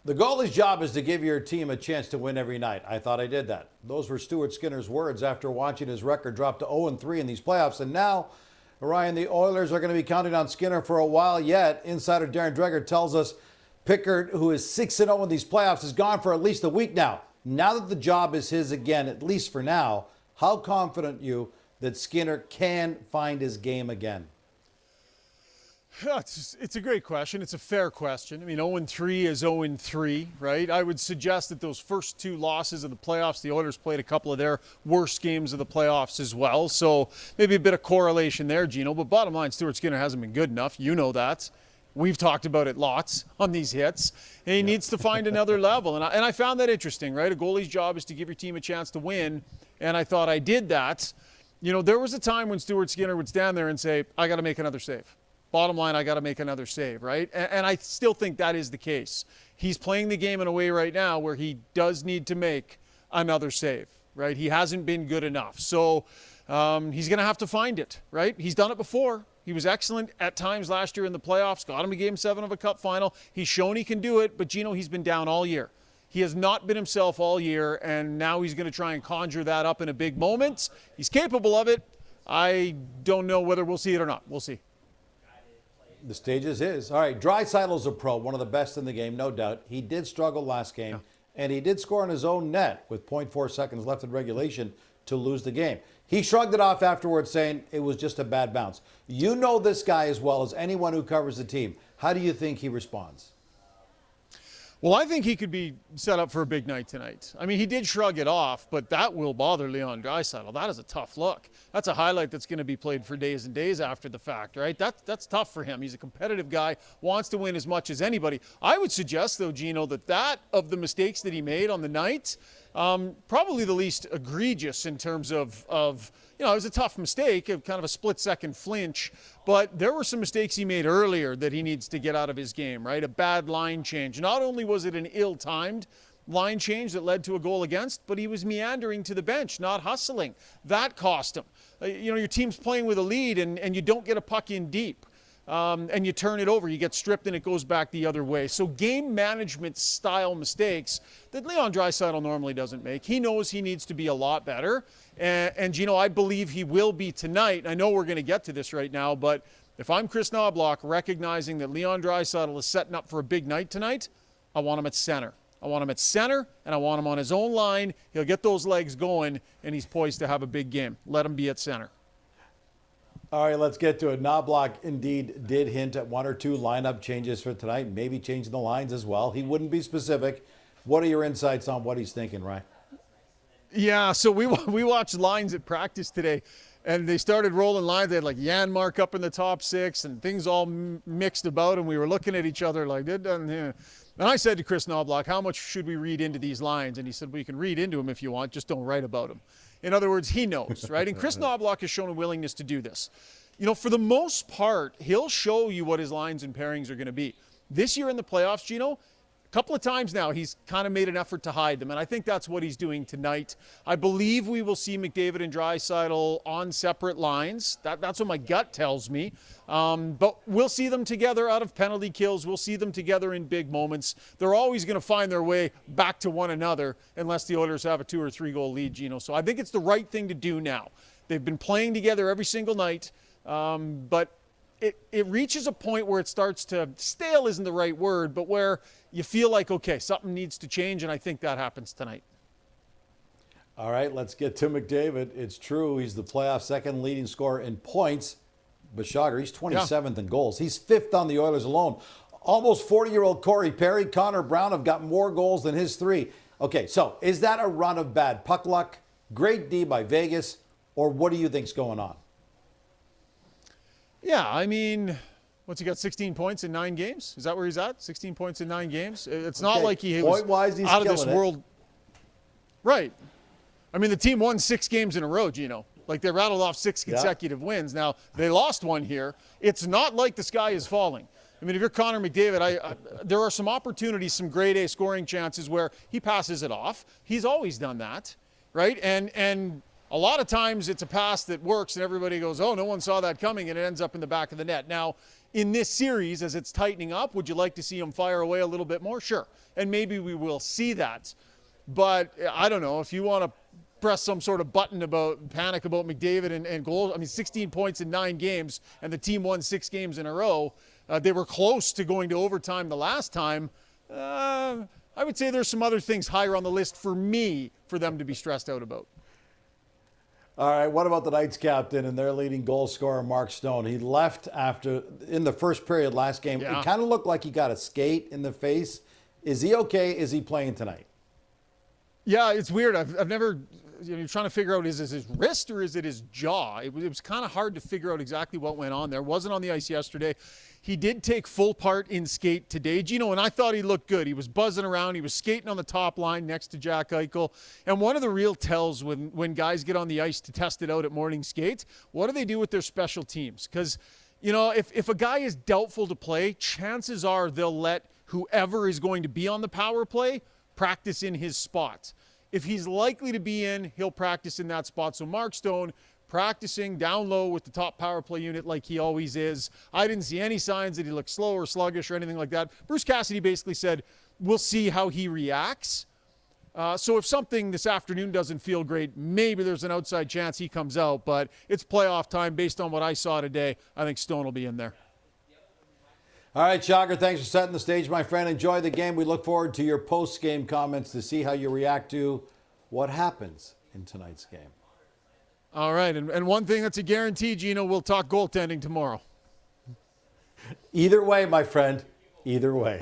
The goalie's job is to give your team a chance to win every night. I thought I did that. Those were Stuart Skinner's words after watching his record drop to 0-3 in these playoffs. And now, Ryan, the Oilers are going to be counting on Skinner for a while yet. Insider Darren Dreger tells us Pickard, who is 6-0 in these playoffs, is gone for at least a week now. Now that the job is his again, at least for now, how confident you that Skinner can find his game again? It's a great question. It's a fair question. I mean, 0-3 is 0-3, right? I would suggest that those first two losses of the playoffs, the Oilers played a couple of their worst games of the playoffs as well. So maybe a bit of correlation there, Gino. But bottom line, Stuart Skinner hasn't been good enough. You know that. We've talked about it lots on these hits. And he needs to find another level. And I found that interesting, right? A goalie's job is to give your team a chance to win. And I thought I did that. You know, there was a time when Stuart Skinner would stand there and say, I got to make another save. Bottom line, I got to make another save, right? And I still think that is the case. He's playing the game in a way right now where he does need to make another save, right? He hasn't been good enough. So he's going to have to find it, right? He's done it before. He was excellent at times last year in the playoffs, got him a Game 7 of a Cup final. He's shown he can do it, but Gino, he's been down all year. He has not been himself all year, and now he's going to try and conjure that up in a big moment. He's capable of it. I don't know whether we'll see it or not. We'll see. The stage is his. All right, Draisaitl's a pro, one of the best in the game, no doubt. He did struggle last game, and he did score on his own net with 0.4 seconds left in regulation to lose the game. He shrugged it off afterwards, saying it was just a bad bounce. You know this guy as well as anyone who covers the team. How do you think he responds? Well, I think he could be set up for a big night tonight. I mean, he did shrug it off, but that will bother Leon Draisaitl. That is a tough look. That's a highlight that's going to be played for days and days after the fact, right? That's tough for him. He's a competitive guy, wants to win as much as anybody. I would suggest, though, Gino, that of the mistakes that he made on the night, probably the least egregious in terms of it was a tough mistake, kind of a split-second flinch, but there were some mistakes he made earlier that he needs to get out of his game, right? A bad line change. Not only was it an ill-timed line change that led to a goal against, but he was meandering to the bench, not hustling. That cost him. Your team's playing with a lead and you don't get a puck in deep. And you turn it over, you get stripped, and it goes back the other way. So game management style mistakes that Leon Draisaitl normally doesn't make. He knows he needs to be a lot better. And Gino, I believe he will be tonight. I know we're going to get to this right now, but if I'm Chris Knobloch, recognizing that Leon Draisaitl is setting up for a big night tonight, I want him at center. I want him at center, and I want him on his own line. He'll get those legs going, and he's poised to have a big game. Let him be at center. All right, let's get to it. Knobloch indeed did hint at one or two lineup changes for tonight, maybe changing the lines as well. He wouldn't be specific. What are your insights on what he's thinking, Ryan? Yeah, so we watched lines at practice today, and they started rolling lines. They had like Janmark up in the top six, and things all mixed about, and we were looking at each other like, and I said to Chris Knobloch, how much should we read into these lines? And he said, well, you can read into them if you want, just don't write about them. In other words, he knows, right? And Chris Knobloch has shown a willingness to do this. For the most part, he'll show you what his lines and pairings are going to be. This year in the playoffs, Gino, a couple of times now, he's kind of made an effort to hide them, and I think that's what he's doing tonight. I believe we will see McDavid and Draisaitl on separate lines. That's what my gut tells me. But we'll see them together out of penalty kills. We'll see them together in big moments. They're always going to find their way back to one another unless the Oilers have a 2 or 3 goal lead, Gino. So I think it's the right thing to do now. They've been playing together every single night, but it reaches a point where it starts to, stale isn't the right word, but where you feel like, okay, something needs to change, and I think that happens tonight. All right, let's get to McDavid. It's true, he's the playoff second leading scorer in points. But Rishaug, he's 27th in goals. He's 5th on the Oilers alone. Almost 40-year-old Corey Perry, Connor Brown have got more goals than his 3. Okay, so is that a run of bad puck luck, great D by Vegas, or what do you think's going on? Yeah, I mean, what's he got, 16 points in 9 games? Is that where he's at? 16 points in 9 games? It's not like he was out of this world. Right. I mean, the team won 6 games in a row, Gino. Like, they rattled off 6 consecutive wins. Now, they lost one here. It's not like the sky is falling. I mean, if you're Connor McDavid, there are some opportunities, some grade A scoring chances where he passes it off. He's always done that, right? And a lot of times it's a pass that works and everybody goes, oh, no one saw that coming, and it ends up in the back of the net. Now, in this series, as it's tightening up, would you like to see him fire away a little bit more? Sure. And maybe we will see that. But I don't know, if you want to press some sort of button about panic about McDavid and goals. I mean, 16 points in 9 games, and the team won 6 games in a row. They were close to going to overtime the last time. I would say there's some other things higher on the list for me for them to be stressed out about. All right, what about the Knights captain and their leading goal scorer, Mark Stone? He left in the first period last game. Yeah. It kind of looked like he got a skate in the face. Is he okay? Is he playing tonight? Yeah, it's weird. I've never, you're trying to figure out, is it his wrist or is it his jaw? It was kind of hard to figure out exactly what went on there. Wasn't on the ice yesterday. He did take full part in skate today, Gino, and I thought he looked good. He was buzzing around. He was skating on the top line next to Jack Eichel. And one of the real tells when guys get on the ice to test it out at morning skate, what do they do with their special teams? Because, you know, if a guy is doubtful to play, chances are they'll let whoever is going to be on the power play practice in his spot. If he's likely to be in, he'll practice in that spot. So Mark Stone practicing down low with the top power play unit like he always is. I didn't see any signs that he looked slow or sluggish or anything like that. Bruce Cassidy basically said, we'll see how he reacts. So if something this afternoon doesn't feel great, maybe there's an outside chance he comes out. But it's playoff time. Based on what I saw today, I think Stone will be in there. All right, Shocker, thanks for setting the stage, my friend. Enjoy the game. We look forward to your post-game comments to see how you react to what happens in tonight's game. All right, and one thing that's a guarantee, Gino, we'll talk goaltending tomorrow. Either way, my friend, either way.